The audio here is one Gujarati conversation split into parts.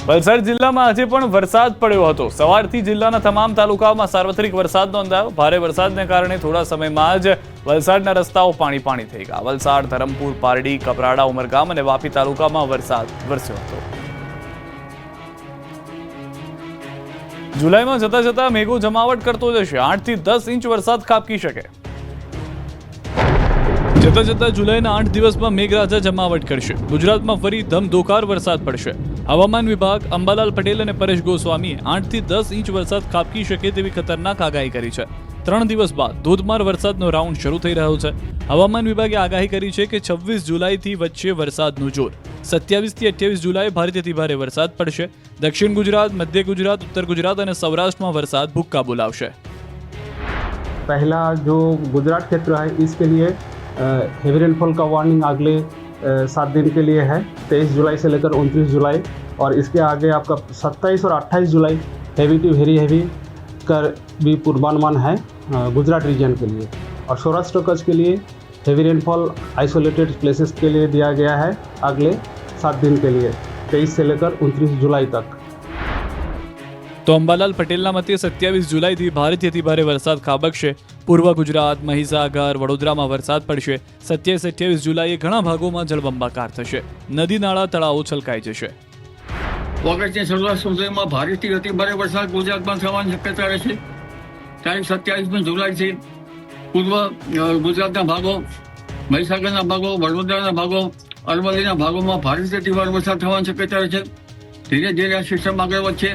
વલસાડ જિલ્લામાં આજે પણ વરસાદ પડ્યો હતો। સવારથી જિલ્લાના તમામ તાલુકાઓમાં સાર્વત્રિક વરસાદ નોંધાયો। ભારે વરસાદને કારણે થોડા સમયમાં જ વલસાડના રસ્તાઓ પાણી થઈ ગયા। વલસાડ, ધરમપુર, પારડી, કપરાડા, ઉમરગામ અને વાપી તાલુકામાં વરસાદ વરસ્યો હતો। જુલાઈમાં જતા જતા મેઘો જમાવટ કરતો જશે। 8 થી 10 ઇંચ વરસાદ ખાબકી શકે। જતા જતા જુલાઈના 8 દિવસમાં મેઘરાજા જમાવટ કરશે। ગુજરાતમાં ફરી ધમધોકાર વરસાદ પડશે। હવામાન વિભાગ અંબાલાલ પટેલ અને પરેશ ગોસ્વામીએ 8 થી 10 ઇંચ વરસાદ ખાબકી શકે તેવી ખતરનાક આગાહી કરી છે। 3 દિવસ બાદ ધોધમાર વરસાદનો રાઉન્ડ શરૂ થઈ રહ્યો છે। હવામાન વિભાગે આગાહી કરી છે કે 26 જુલાઈથી વચ્ચે વરસાદનું જોર। 27 થી 28 જુલાઈ ભારેથી ભારે વરસાદ પડશે। દક્ષિણ ગુજરાત, મધ્ય ગુજરાત, ઉત્તર ગુજરાત અને સૌરાષ્ટ્રમાં વરસાદ ભૂક્કા બોલાવશે। पहला जो गुजरात क्षेत्र है इसके लिए हेवी रेनफॉल का वार्निंग अगले 7 दिन के लिए है, 23 जुलाई से लेकर 29 जुलाई। और इसके आगे आपका 27 और 28 जुलाई हेवी टू वेरी हेवी का भी पूर्वानुमान है गुजरात रीजन के लिए। और सौराष्ट्र कच्छ के लिए हेवी रेनफॉल आइसोलेटेड प्लेसेस के लिए दिया गया है अगले 7 दिन के लिए, 23 से लेकर 29 जुलाई तक। તો અંબાલાલ પટેલના મતે 27 જુલાઈથી ભારેથી ભારે વરસાદ ખાબકશે। પૂર્વ ગુજરાત, મહીસાગર, વડોદરામાં વરસાદ પડશે। 27-28 જુલાઈએ ઘણા ભાગોમાં જળબંબાકાર થશે। નદી નાળા તળાવો છલકાઈ જશે। ઓગસ્ટની શરૂઆત સુધીમાં ભારેથી અતિ ભારે વરસાદ ગુજરાતમાં થવાની શક્યતા રહેશે। તારીખ 27મી જુલાઈથી પૂર્વ ગુજરાતના ભાગો, મહીસાગરના ભાગો, વડોદરાના ભાગો, અરવલ્લીના ભાગોમાં ભારેથી અતિ ભારે વરસાદ થવાની શક્યતા રહેશે। ધીરે ધીરે આ સિસ્ટમ આગળ વધશે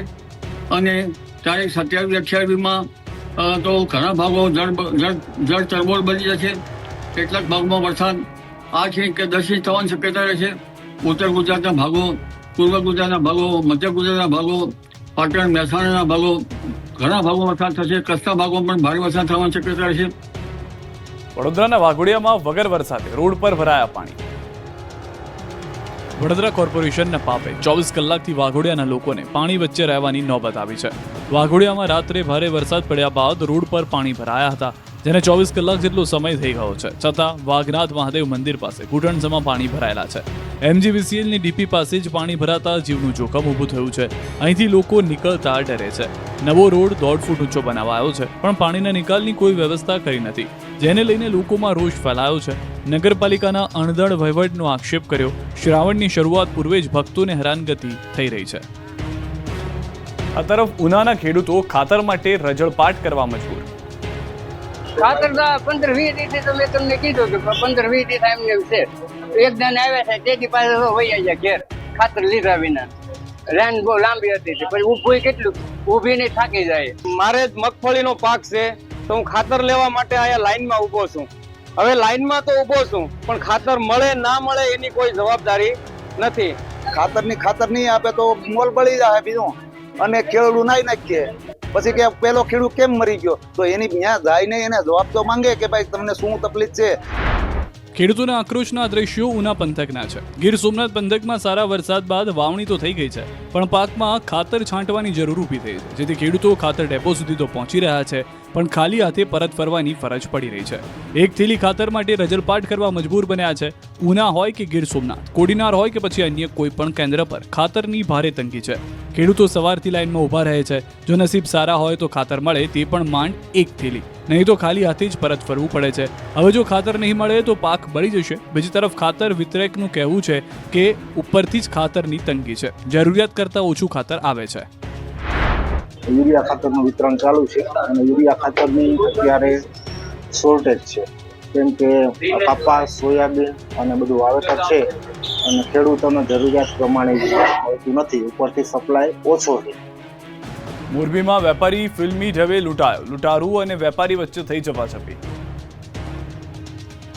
અને તારીખ 27-28માં તો ઘણા ભાગો જળ તરબોળ બની જશે। કેટલાક ભાગમાં વરસાદ 8 ઇંચ કે 10 ઇંચ થવાની શક્યતા રહેશે। ઉત્તર ગુજરાતના ભાગો, પૂર્વ ગુજરાતના ભાગો, મધ્ય ગુજરાતના ભાગો, પાટણ, મહેસાણાના ભાગો, ઘણા ભાગોમાં વરસાદ થશે। કચ્છના ભાગોમાં પણ ભારે વરસાદ થવાની શક્યતા રહેશે। વડોદરાના વાઘોડિયામાં વગર વરસાદે રોડ પર ભરાયા પાણી। વડોદરા કોર્પોરેશનના પાપે 24 કલાકથી વાઘોડિયાના લોકોને પાણી વચ્ચે રહેવાની નોબત આવી છે। વાઘોડિયામાં રાત્રે ભારે વરસાદ પડ્યા બાદ રોડ પર પાણી ભરાયા હતા, જેને 24 કલાક જેટલો સમય થઈ ગયો છે। છતાં વાઘનાથ મહાદેવ મંદિર પાસે ઘૂંટણસમાં પાણી ભરાયેલા છે। MGVCLની ડીપી પાસે જ પાણી ભરાતા જીવનું જોખમ ઊભું થયું છે। અહીંથી લોકો નીકળતા ડરે છે। નવો રોડ 1.5 ફૂટ ઊંચો બનાવાયો છે, પણ પાણીના નિકાલની કોઈ વ્યવસ્થા કરી નથી, જેને લઈને લોકોમાં રોષ ફેલાયો છે। નગરપાલિકાના અણધડ વહીવટનો આક્ષેપ કર્યો। શ્રાવણની શરૂઆત પૂર્વે જ ભક્તોને હેરાનગતિ થઈ રહી છે। આ તરફ ઉનાના ખેડૂતો ખાતર માટે રજળપાટ કરવા મજબૂર। ખાતર 15-20 દિવસે તો મેં તમને કીધું કે 15-20 દિવસ એમને છે। એક જણ આવ્યા છે તેથી પાસે વહી ગયા ઘેર ખાતર લીધા વિના। રેન બહુ લાંબી હતી પછી ઊભું કેટલું ઊભી નહીં થાકી જાય। મારે જ મગફળીનો પાક છે તો હું ખાતર લેવા માટે અહીંયા લાઈનમાં ઊભો છું। હવે લાઈનમાં તો ઊભો છું પણ ખાતર મળે ના મળે એની કોઈ જવાબદારી નથી। ખાતર નહીં આપે તો મોલ બળી જાય બીજું, અને ખેડૂત નાઈ નાખીએ પછી કે પેલો ખેડૂત કેમ મરી ગયો, તો એની ત્યાં જાય નહીં, એને જવાબ તો માંગે કે ભાઈ તમને શું તકલીફ છે। ખેડૂતોના આક્રોશના દ્રશ્યો ઉના પંથકના છે। ગીર સોમનાથ પંથકમાં સારા વરસાદ બાદ વાવણી તો થઈ ગઈ છે, પણ પાકમાં ખાતર છાંટવાની જરૂર ઊભી થઈ છે, જેથી ખેડૂતો ખાતર ડેપો સુધી તો પહોંચી રહ્યા છે, પણ ખાલી હાથે પરત ફરવાની ફરજ પડી રહી છે। એક થેલી ખાતર માટે રજળપાટ કરવા મજબૂર બન્યા છે। ઉના હોય કે ગીર સોમનાથ, કોડીનાર હોય કે પછી અન્ય કોઈ પણ કેન્દ્ર પર ખાતરની ભારે તંગી છે। ખેડૂતો સવારથી લાઈનમાં ઊભા રહે છે। જો નસીબ સારા હોય તો ખાતર મળે, તે પણ માંડ એક થેલી, નહીં તો ખાલી હાથે જ પરત ફરવું પડે છે। હવે જો ખાતર નહીં મળે તો પાક બળી જશે। બીજી તરફ ખાતર વિતરકનું કહેવું છે કે ઉપરથી જ ખાતરની તંગી છે, જરૂરિયાત કરતાં ઓછું ખાતર આવે છે। યુરિયા ખાતરનું વિતરણ ચાલુ છે અને યુરિયા ખાતરની અત્યારે શોર્ટેજ છે, કેમ કે કપાસ, સોયાબીન અને બધું વાવેતર છે અને ખેડૂતોને જરૂરિયાત પ્રમાણે મળતું નથી, ઉપરથી સપ્લાય ઓછો છે। મોરબીમાં વેપારી ફિલ્મી ઢબે લૂંટાયો। લૂંટારૂ અને વેપારી વચ્ચે થઈ ઝપાઝપી।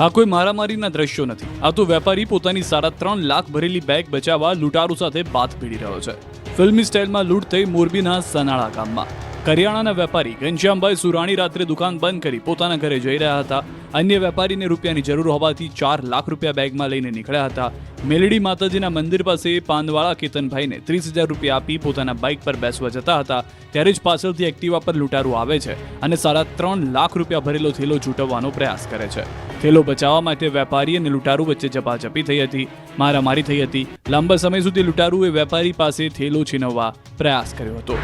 આ કોઈ મારામારીના દ્રશ્યો નથી, આ તો વેપારી પોતાની 3.5 લાખ ભરેલી બેગ બચાવવા લૂંટારૂ સાથે બાથ ભીડી રહ્યો છે। ફિલ્મી સ્ટાઇલમાં લૂંટ થઈ મોરબીના સનાળા ગામમાં। કરિયાણાના વેપારી ઘનશ્યામભાઈ સુરાણી રાત્રે દુકાન બંધ કરી પોતાના ઘરે જઈ રહ્યા હતા। અન્ય વેપારીને રૂપિયાની જરૂર હોવાથી 4 લાખ રૂપિયા બેગમાં લઈને નીકળ્યા હતા. મેલડી માતાજીના મંદિર પાસે પાનવાળા કેતનભાઈને 30,000 રૂપિયા આપી પોતાના બાઇક પર બેસવા જતા હતા ત્યારે જ પાછળથી એક્ટિવા પર લૂંટારૂ આવે છે અને 3.5 લાખ રૂપિયા ભરેલો થેલો છૂટવવાનો પ્રયાસ કરે છે. થેલો બચાવવા માટે વેપારી અને લૂંટારૂ વચ્ચે ઝપાઝપી થઈ હતી, મારામારી થઈ હતી. લાંબા સમય સુધી લૂંટારૂએ વેપારી પાસે થેલો છીનવવા પ્રયાસ કર્યો હતો.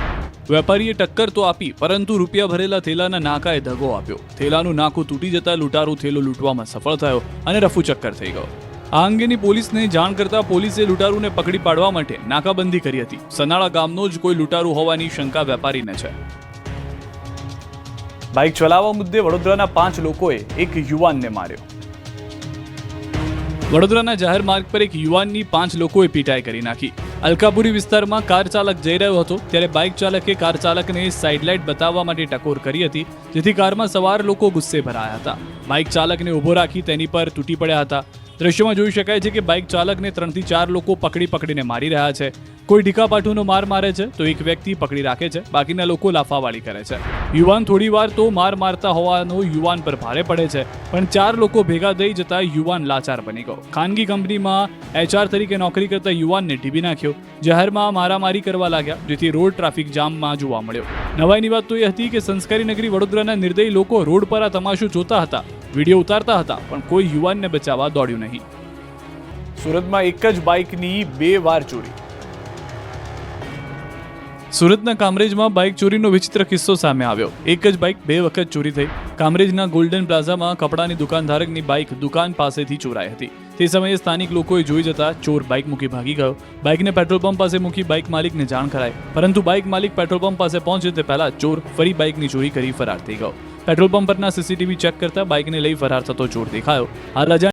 વેપારીએ ટક્કર તો આપી પરંતુ રૂપિયા ભરેલા થેલાના નાકાએ દગો આપ્યો. થેલાનું નાકું તૂટી જતા લૂંટારૂ થેલો લૂંટવામાં સફળ થયો અને રફુચક્કર થઈ ગયો. આ અંગેની પોલીસને જાણ કરતા પોલીસે લૂંટારૂને પકડી પાડવા માટે નાકાબંધી કરી હતી. સનાળા ગામનો જ કોઈ લૂંટારૂ હોવાની શંકા વેપારીને છે. બાઇક ચલાવવા મુદ્દે વડોદરાના 5 લોકોએ એક યુવાનને માર્યો. વડોદરાના જાહેર માર્ગ પર એક યુવાનની 5 લોકોએ પીટાઈ કરી નાખી. અલકાપુરી વિસ્તારમાં કાર ચાલક જઈ રહ્યો હતો ત્યારે બાઇક ચાલકે કાર ચાલકને સાઇડ લાઇટ બતાવવા માટે ટકોર કરી હતી, જેથી કારમાં સવાર લોકો ગુસ્સે ભરાયા હતા. બાઇક ચાલકને ઊભો રાખી તેની પર તૂટી પડ્યા હતા. દ્રશ્યમાં જોઈ શકાય છે કે બાઇક ચાલકને 3 થી 4 લોકો પકડીને મારી રહ્યા છે. કોઈ ઢીકાપાઠુનો માર મારે છે તો એક વ્યક્તિ પકડી રાખે છે, બાકીના લોકો લાફાવાળી કરે છે. યુવાન થોડી વાર તો માર મારતા હોવાનો યુવાન પર ભારે પડે છે, પણ 4 લોકો ભેગા થઈ જતા યુવાન લાચાર બની ગયો. ખાનગી કંપનીમાં HR તરીકે નોકરી કરતા યુવાનને ઢીબી નાખ્યો. જાહેરમાં મારામારી કરવા લાગ્યા, જેથી રોડ ટ્રાફિક જામમાં જોવા મળ્યો. નવાઈની વાત તો એ હતી કે સંસ્કારી નગરી વડોદરાના નિર્દયી લોકો રોડ પર આ તમાશો જોતા હતા, વિડીયો ઉતારતા હતા, પણ કોઈ યુવાનને બચાવવા દોડ્યું નહીં. સુરતમાં એક જ બાઇકની 2 વાર ચોરી. સુરતના કામરેજમાં બાઇક ચોરીનો વિચિત્ર કિસ્સો સામે આવ્યો. એક જ બાઇક 2 વખત ચોરી થઈ. કામરેજના ગોલ્ડન પ્લાઝામાં કપડાની દુકાનધારકની બાઇક દુકાન પાસેથી ચોરાઈ હતી. તે સમયે સ્થાનિક લોકોએ જોઈ જતા ચોર બાઇક મૂકી ભાગી ગયો. બાઇકને પેટ્રોલ પંપ પાસે મૂકી બાઇક માલિકને જાણ કરાઈ, પરંતુ બાઇક માલિક પેટ્રોલ પંપ પાસે પહોંચે તે પહેલા ચોર ફરી બાઇકની ચોરી કરી ફરાર થઈ ગયો. પેટ્રોલ પંપ પરના CCTV ચેક કરતા બાઇકને લઈ ફરાર થતો ચોર દેખાયો. હાલ